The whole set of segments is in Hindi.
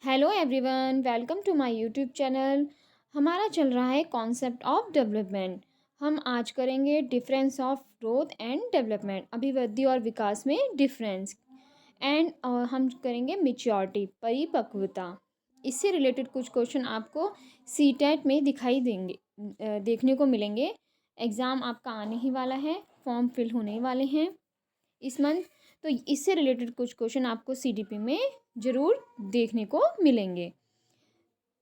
Hello everyone, welcome to my YouTube channel. हमारा चल रहा है कॉन्सेप्ट ऑफ डेवलपमेंट। हम आज करेंगे difference of growth and development, अभिवृद्धि और विकास में डिफरेंस। एंड हम करेंगे मैच्योरिटी, परिपक्वता। इससे रिलेटेड कुछ क्वेश्चन आपको सीटेट में दिखाई देंगे, देखने को मिलेंगे। एग्ज़ाम आपका आने ही वाला है, फॉर्म फिल होने ही वाले हैं इस मंथ। तो इससे रिलेटेड कुछ क्वेश्चन आपको सीडीपी में ज़रूर देखने को मिलेंगे।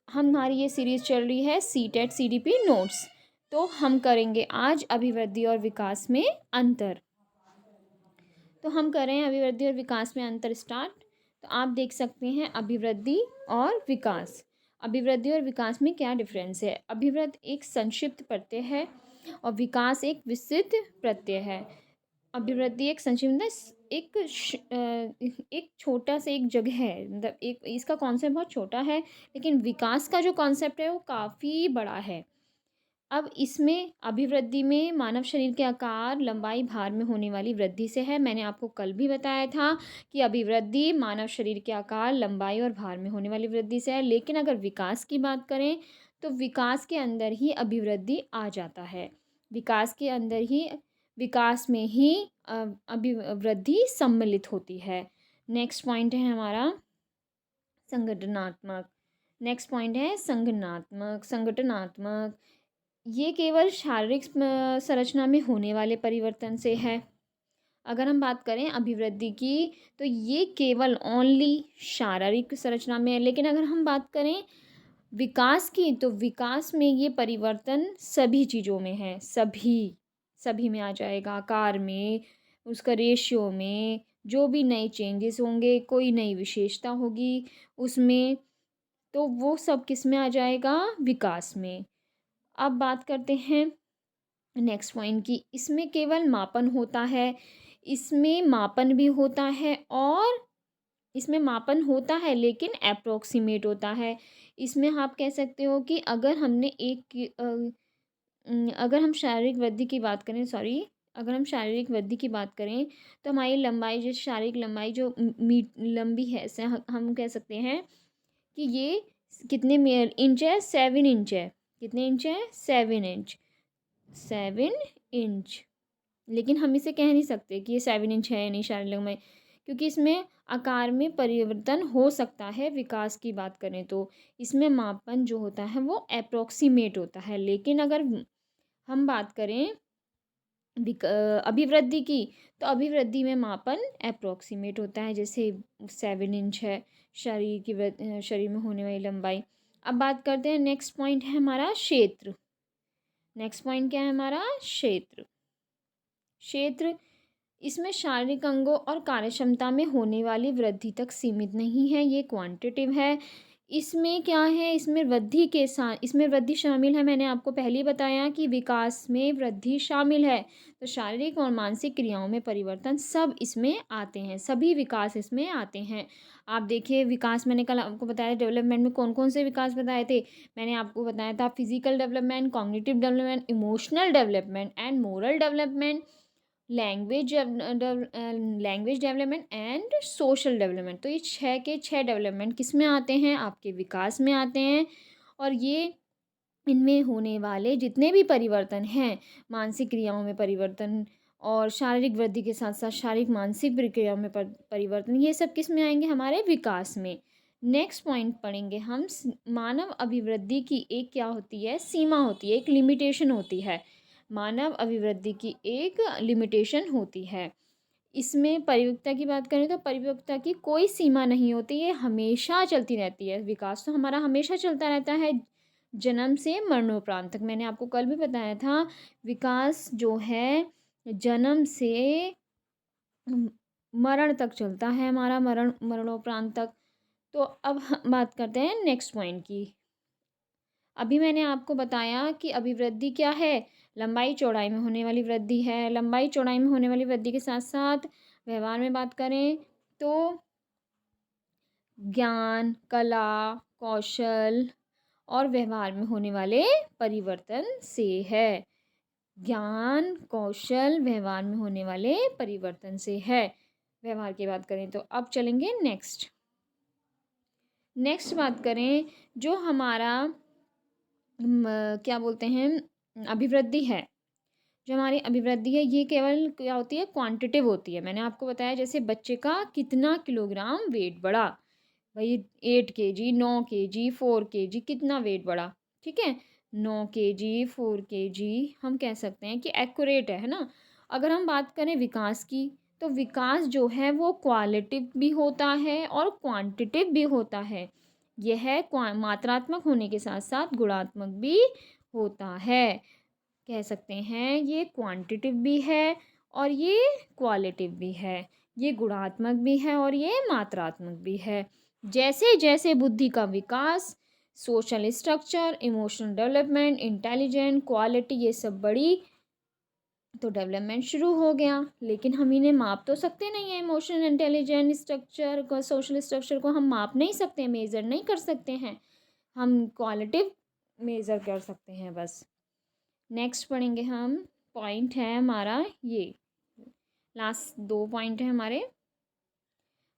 हमारी ये सीरीज़ चल रही है सीटेट सीडीपी नोट्स। तो हम करेंगे आज अभिवृद्धि और विकास में अंतर। तो हम कर रहे हैं अभिवृद्धि और विकास में अंतर स्टार्ट। तो आप देख सकते हैं अभिवृद्धि और विकास। अभिवृद्धि और विकास में क्या डिफरेंस है। अभिवृद्धि एक संक्षिप्त प्रत्यय है और विकास एक विस्तृत प्रत्यय है। अभिवृद्धि एक संक्षिप्त एक छोटा सा एक जगह है, मतलब एक इसका कॉन्सेप्ट बहुत छोटा है, लेकिन विकास का जो कॉन्सेप्ट है वो काफ़ी बड़ा है। अब इसमें अभिवृद्धि में मानव शरीर के आकार, लंबाई, भार में होने वाली वृद्धि से है। मैंने आपको कल भी बताया था कि अभिवृद्धि मानव शरीर के आकार, लंबाई और भार में होने वाली वृद्धि से है। लेकिन अगर विकास की बात करें तो विकास के अंदर ही अभिवृद्धि आ जाता है। विकास के अंदर ही, विकास में ही अभिवृद्धि सम्मिलित होती है। नेक्स्ट पॉइंट है हमारा संगठनात्मक। नेक्स्ट पॉइंट है संगठनात्मक संगठनात्मक। ये केवल शारीरिक संरचना में होने वाले परिवर्तन से है। अगर हम बात करें अभिवृद्धि की तो ये केवल ओनली शारीरिक संरचना में है। लेकिन अगर हम बात करें विकास की तो विकास में ये परिवर्तन सभी चीज़ों में है। सभी सभी में आ जाएगा, आकार में, उसका रेशियो में, जो भी नए चेंजेस होंगे, कोई नई विशेषता होगी उसमें, तो वो सब किस में आ जाएगा, विकास में। अब बात करते हैं नेक्स्ट पॉइंट की। इसमें केवल मापन होता है, इसमें मापन भी होता है और इसमें मापन होता है लेकिन अप्रोक्सीमेट होता है। इसमें आप कह सकते हो कि अगर हमने अगर हम शारीरिक वृद्धि की बात करें, सॉरी, अगर हम शारीरिक वृद्धि की बात करें तो हमारी लंबाई, जो शारीरिक लंबाई जो लंबी है, ऐसे हम कह सकते हैं कि ये कितने इंच है, 7 इंच है। कितने इंच है, 7 इंच। 7 इंच। लेकिन हम इसे कह नहीं सकते कि ये 7 इंच है या नहीं शारीरिक लंबाई, क्योंकि इसमें आकार में परिवर्तन हो सकता है। विकास की बात करें तो इसमें मापन जो होता है वो अप्रोक्सीमेट होता है। लेकिन अगर हम बात करें अभिवृद्धि की तो अभिवृद्धि में मापन अप्रोक्सीमेट होता है। जैसे 7 इंच है शरीर में होने वाली लंबाई। अब बात करते हैं, नेक्स्ट पॉइंट है हमारा क्षेत्र। नेक्स्ट पॉइंट क्या है हमारा, क्षेत्र। क्षेत्र इसमें शारीरिक अंगों और कार्यक्षमता में होने वाली वृद्धि तक सीमित नहीं है, ये क्वांटिटिव है। इसमें क्या है, इसमें वृद्धि के साथ, इसमें वृद्धि शामिल है। मैंने आपको पहले ही बताया कि विकास में वृद्धि शामिल है। तो शारीरिक और मानसिक क्रियाओं में परिवर्तन सब इसमें आते हैं, सभी विकास इसमें आते हैं। आप देखिए विकास, मैंने कल आपको बताया डेवलपमेंट में कौन कौन से विकास बताए थे। मैंने आपको बताया था physical development, cognitive development, emotional development and moral development, language development and social development. तो ये 6 के 6 डेवलपमेंट किस में आते हैं, आपके विकास में आते हैं। और ये इनमें होने वाले जितने भी परिवर्तन हैं, मानसिक क्रियाओं में परिवर्तन और शारीरिक वृद्धि के साथ साथ शारीरिक मानसिक प्रक्रियाओं में परिवर्तन, ये सब किस में आएंगे, हमारे विकास में। नेक्स्ट पॉइंट पढ़ेंगे हम, मानव अभिवृद्धि की एक क्या होती है, सीमा होती है, एक लिमिटेशन होती है। मानव अभिवृद्धि की एक लिमिटेशन होती है। इसमें परिपक्वता की बात करें तो परिपक्वता की कोई सीमा नहीं होती, ये हमेशा चलती रहती है। विकास तो हमारा हमेशा चलता रहता है, जन्म से मरणोपरांत तक। मैंने आपको कल भी बताया था विकास जो है जन्म से मरण तक चलता है हमारा, मरणोपरांत तक। तो अब हम बात करते हैं नेक्स्ट पॉइंट की। अभी मैंने आपको बताया कि अभिवृद्धि क्या है, लंबाई चौड़ाई में होने वाली वृद्धि है। लंबाई चौड़ाई में होने वाली वृद्धि के साथ साथ व्यवहार में बात करें तो ज्ञान, कला, कौशल और व्यवहार में होने वाले परिवर्तन से है। ज्ञान, कौशल, व्यवहार में होने वाले परिवर्तन से है। व्यवहार की बात करें तो अब चलेंगे नेक्स्ट। नेक्स्ट बात करें, जो हमारा क्या बोलते हैं अभिवृद्धि है, जो हमारी अभिवृद्धि है ये केवल क्या होती है, क्वांटिटिव होती है। मैंने आपको बताया जैसे बच्चे का कितना किलोग्राम वेट बढ़ा, भाई 8 kg, 9 kg, 4 kg, कितना वेट बढ़ा, ठीक है, 9 kg, 4 kg, हम कह सकते हैं कि एक्यूरेट है ना। अगर हम बात करें विकास की, तो विकास जो है वो क्वालिटिव भी होता है और क्वांटिटिव भी होता है। यह मात्रात्मक होने के साथ साथ गुणात्मक भी होता है। कह सकते हैं ये क्वांटिटिव भी है और ये क्वालिटिव भी है, ये गुणात्मक भी है और ये मात्रात्मक भी है। जैसे जैसे बुद्धि का विकास, social structure, emotional development, intelligent, quality, ये सब बड़ी तो डेवलपमेंट शुरू हो गया। लेकिन हम इन्हें माप तो सकते नहीं है, इमोशनल इंटेलिजेंट स्ट्रक्चर को, सोशल स्ट्रक्चर को हम माप नहीं सकते, मेज़र नहीं कर सकते हैं, हम क्वालिटिव मेज़र कर सकते हैं बस। नेक्स्ट पढ़ेंगे हम, पॉइंट है हमारा ये, लास्ट 2 पॉइंट है हमारे।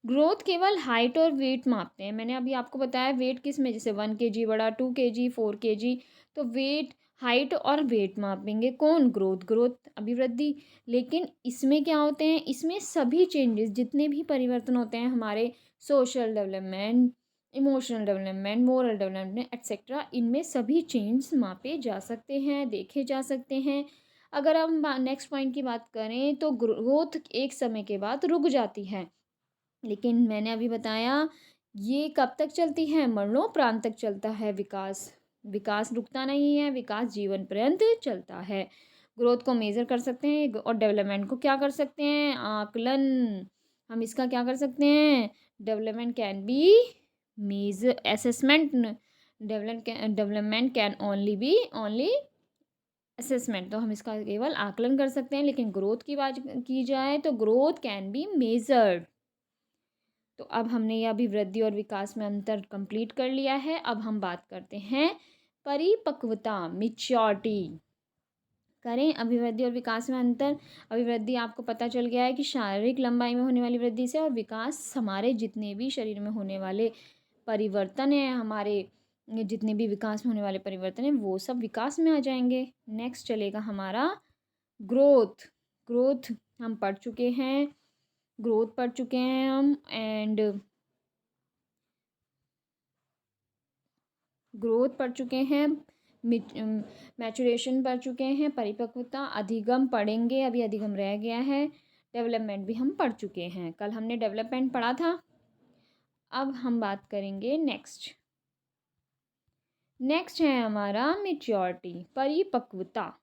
ग्रोथ केवल हाइट और वेट मापते हैं। मैंने अभी आपको बताया वेट किस में, जैसे 1 kg बड़ा, 2 kg, 4 kg, तो वेट, हाइट और वेट मापेंगे कौन, ग्रोथ, ग्रोथ अभिवृद्धि। लेकिन इसमें क्या होते हैं, इसमें सभी चेंजेस, जितने भी परिवर्तन होते हैं हमारे, social development, emotional development, moral development etcetera, इनमें सभी चेंज मापे जा सकते हैं, देखे जा सकते हैं। अगर हम नेक्स्ट पॉइंट की बात करें तो ग्रोथ एक समय के बाद रुक जाती है, लेकिन मैंने अभी बताया ये कब तक चलती है, मरणोपरांत तक चलता है विकास। विकास रुकता नहीं है, विकास जीवन पर्यंत चलता है। ग्रोथ को मेज़र कर सकते हैं और डेवलपमेंट को क्या कर सकते हैं, आकलन। हम इसका क्या कर सकते हैं, development can be measure assessment, development can only assessment, तो हम इसका केवल आकलन कर सकते हैं। लेकिन ग्रोथ की बात की जाए तो ग्रोथ कैन बी मेजर्ड। तो अब हमने यह अभिवृद्धि और विकास में अंतर कंप्लीट कर लिया है। अब हम बात करते हैं परिपक्वता, मिच्योरिटी। करें अभिवृद्धि और विकास में अंतर। अभिवृद्धि आपको पता चल गया है कि शारीरिक लंबाई में होने वाली वृद्धि से, और विकास हमारे जितने भी शरीर में होने वाले परिवर्तन हैं, हमारे जितने भी विकास में होने वाले परिवर्तन हैं वो सब विकास में आ जाएंगे। नेक्स्ट चलेगा हमारा ग्रोथ। ग्रोथ हम पढ़ चुके हैं, ग्रोथ पढ़ चुके हैं हम, एंड ग्रोथ पढ़ चुके हैं, मैचुरेशन पढ़ चुके हैं, परिपक्वता, अधिगम पढ़ेंगे, अभी अधिगम रह गया है, डेवलपमेंट भी हम पढ़ चुके हैं, कल हमने डेवलपमेंट पढ़ा था। अब हम बात करेंगे नेक्स्ट। नेक्स्ट है हमारा मेच्योरिटी, परिपक्वता।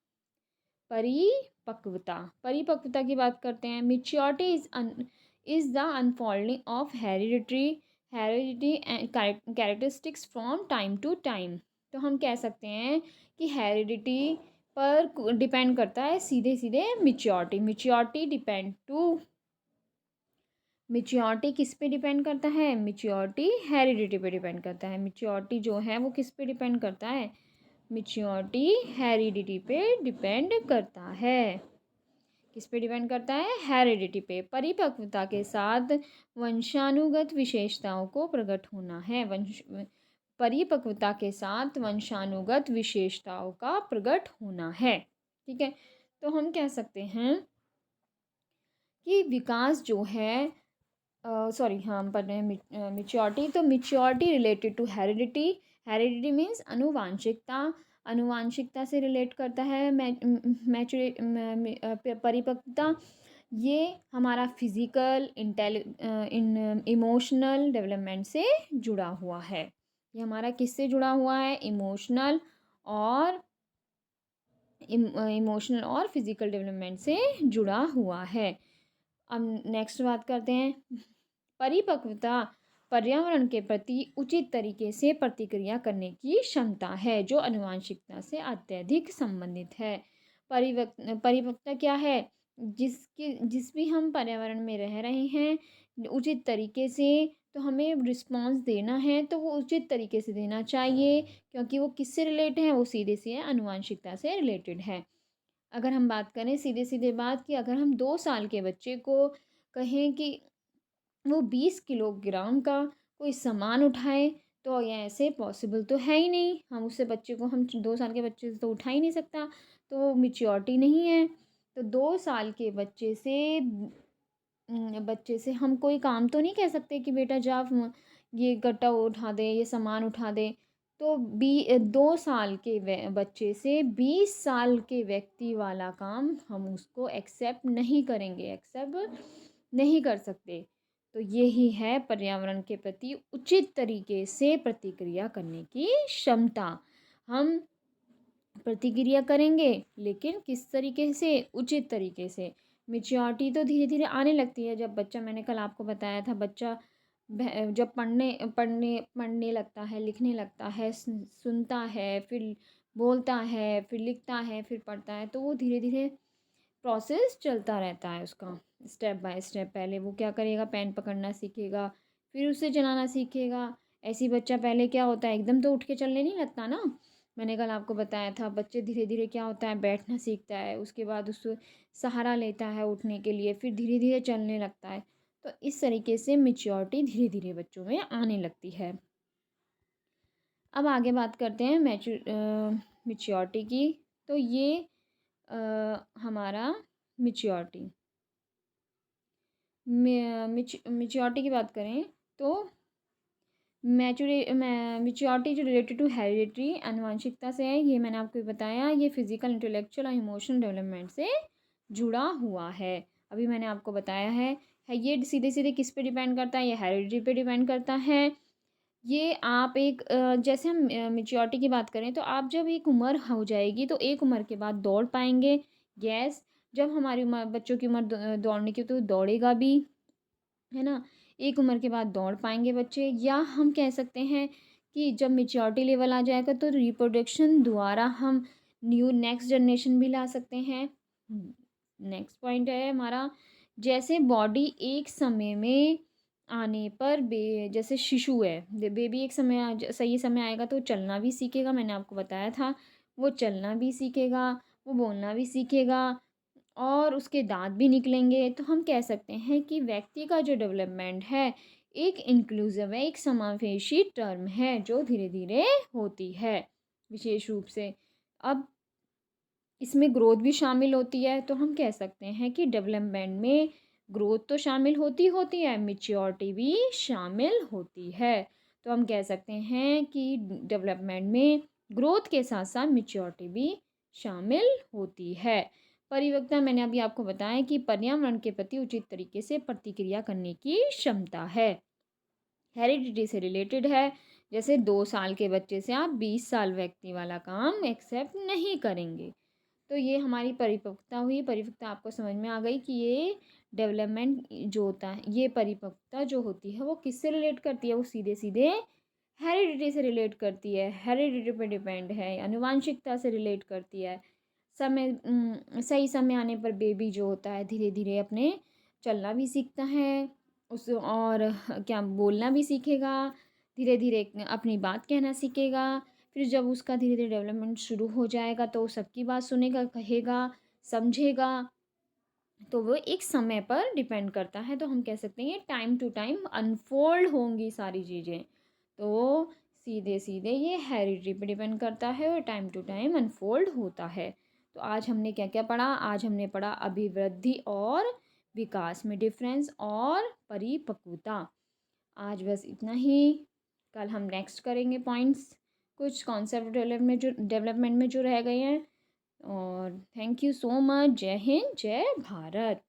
परिपक्वता, परिपक्वता की बात करते हैं। Maturity is the unfolding of hereditary characteristics from time to time. तो हम कह सकते हैं कि हेरिडिटी पर डिपेंड करता है सीधे सीधे मेच्योरिटी। मेच्योरिटी किस पे डिपेंड करता है, मेच्योरिटी हेरिडिटी पे डिपेंड करता है। मेच्योरिटी जो है वो किस पे डिपेंड करता है, मेच्योरिटी हेरिडिटी पे डिपेंड करता है। किस पे डिपेंड करता है, हेरिडिटी पे। परिपक्वता के साथ वंशानुगत विशेषताओं को प्रकट होना है। परिपक्वता के साथ वंशानुगत विशेषताओं का प्रकट होना है, ठीक है। तो हम कह सकते हैं कि विकास जो है, सॉरी हम पढ़ रहे हैं मेच्योरिटी, तो maturity related to heredity. Heredity means अनुवांशिकता, अनुवांशिकता से रिलेट करता है। परिपक्वता ये हमारा फिजिकल इमोशनल डेवलपमेंट से जुड़ा हुआ है। ये हमारा किससे जुड़ा हुआ है, इमोशनल और फिजिकल डेवलपमेंट से जुड़ा हुआ है। अब नेक्स्ट बात करते हैं, परिपक्वता पर्यावरण के प्रति उचित तरीके से प्रतिक्रिया करने की क्षमता है, जो आनुवंशिकता से अत्यधिक संबंधित है। परिपक्वता क्या है, जिस भी हम पर्यावरण में रह रहे हैं उचित तरीके से, तो हमें रिस्पॉन्स देना है तो वो उचित तरीके से देना चाहिए, क्योंकि वो किससे रिलेटेड है, वो सीधे से आनुवंशिकता से रिलेटेड है। अगर हम बात करें सीधे सीधे बात कि अगर हम 2 साल के बच्चे को कहें कि वो 20 किलोग्राम का कोई सामान उठाए, तो ये ऐसे पॉसिबल तो है ही नहीं, हम उससे बच्चे को, हम 2 साल के बच्चे से तो उठा ही नहीं सकता, तो मैच्योरिटी नहीं है। तो 2 साल के बच्चे से हम कोई काम तो नहीं कह सकते कि बेटा जा ये गट्टा उठा दे, ये सामान उठा दे। तो 2 साल के बच्चे से 20 साल के व्यक्ति वाला काम हम उसको एक्सेप्ट नहीं करेंगे, एक्सेप्ट नहीं कर सकते। तो यही है पर्यावरण के प्रति उचित तरीके से प्रतिक्रिया करने की क्षमता। हम प्रतिक्रिया करेंगे, लेकिन किस तरीके से? उचित तरीके से। मैच्योरिटी तो धीरे धीरे आने लगती है जब बच्चा, मैंने कल आपको बताया था, बच्चा जब पढ़ने पढ़ने पढ़ने लगता है, लिखने लगता है, सुनता है, फिर बोलता है, फिर लिखता है, फिर पढ़ता है, तो वो धीरे धीरे प्रोसेस चलता रहता है उसका, स्टेप बाय स्टेप। पहले वो क्या करेगा, पेन पकड़ना सीखेगा, फिर उसे चलाना सीखेगा। ऐसी बच्चा पहले क्या होता है, एकदम तो उठ के चलने नहीं लगता ना। मैंने कल आपको बताया था, बच्चे धीरे धीरे क्या होता है, बैठना सीखता है, उसके बाद उससे सहारा लेता है उठने के लिए, फिर धीरे धीरे चलने लगता है। तो इस तरीके से मैच्योरिटी धीरे धीरे बच्चों में आने लगती है। अब आगे बात करते हैं मैच्योरिटी की। तो ये हमारा मैच्योरिटी मैच्योरिटी की बात करें तो मैच्योरिटी जो रिलेटेड टू हेरिडिटी, आनुवंशिकता से है, ये मैंने आपको बताया। ये फिजिकल, इंटेलेक्चुअल और इमोशनल डेवलपमेंट से जुड़ा हुआ है। अभी मैंने आपको बताया है ये सीधे सीधे किस पे डिपेंड करता है, ये हेरिडिटी पे डिपेंड करता है। ये आप एक जैसे हम मैच्योरिटी की बात करें तो आप जब एक उम्र हो जाएगी तो एक उम्र के बाद दौड़ पाएंगे। यस, जब हमारी उम्र, बच्चों की उम्र दौड़ने की, तो दौड़ेगा भी, है ना। एक उम्र के बाद दौड़ पाएंगे बच्चे। या हम कह सकते हैं कि जब मैच्योरिटी लेवल आ जाएगा तो रिप्रोडक्शन द्वारा हम नेक्स्ट जनरेशन भी ला सकते हैं। नेक्स्ट पॉइंट है हमारा, जैसे बॉडी एक समय में आने पर जैसे शिशु है, बेबी एक समय सही समय आएगा तो चलना भी सीखेगा, मैंने आपको बताया था। वो चलना भी सीखेगा, वो बोलना भी सीखेगा, और उसके दांत भी निकलेंगे। तो हम कह सकते हैं कि व्यक्ति का जो डेवलपमेंट है एक इंक्लूसिव है, एक समावेशी टर्म है जो धीरे धीरे होती है विशेष रूप से। अब इसमें ग्रोथ भी शामिल होती है, तो हम कह सकते हैं कि डेवलपमेंट में ग्रोथ तो शामिल होती है, मैच्योरिटी भी शामिल होती है। तो हम कह सकते हैं कि डेवलपमेंट में ग्रोथ के साथ साथ मैच्योरिटी भी शामिल होती है। परिपक्वता मैंने अभी आपको बताया कि पर्यावरण के प्रति उचित तरीके से प्रतिक्रिया करने की क्षमता है। हेरिडिटी से रिलेटेड है, जैसे 2 साल के बच्चे से आप 20 साल व्यक्ति वाला काम एक्सेप्ट नहीं करेंगे। तो ये हमारी परिपक्वता हुई। परिपक्वता आपको समझ में आ गई कि ये डेवलपमेंट जो होता है, ये परिपक्वता जो होती है वो किससे रिलेट करती है, वो सीधे सीधे हेरिडिटी से रिलेट करती है, हेरिडिटी पे डिपेंड है, आनुवांशिकता से रिलेट करती है। सही समय आने पर बेबी जो होता है धीरे धीरे अपने चलना भी सीखता है, उस और क्या बोलना भी सीखेगा, धीरे धीरे अपनी बात कहना सीखेगा। फिर जब उसका धीरे धीरे डेवलपमेंट शुरू हो जाएगा तो सबकी बात सुनेगा, कहेगा, समझेगा। तो वो एक समय पर डिपेंड करता है। तो हम कह सकते हैं टाइम टू टाइम अनफोल्ड होंगी सारी चीज़ें। तो सीधे सीधे ये हेरिडिटी पे डिपेंड करता है और टाइम टू टाइम अनफोल्ड होता है। तो आज हमने क्या क्या पढ़ा? आज हमने पढ़ा अभिवृद्धि और विकास में डिफरेंस और परिपक्वता। आज बस इतना ही। कल हम नेक्स्ट करेंगे पॉइंट्स, कुछ कॉन्सेप्ट डेवलपमेंट में जो रह गए हैं। और थैंक यू सो मच। जय हिंद, जय भारत।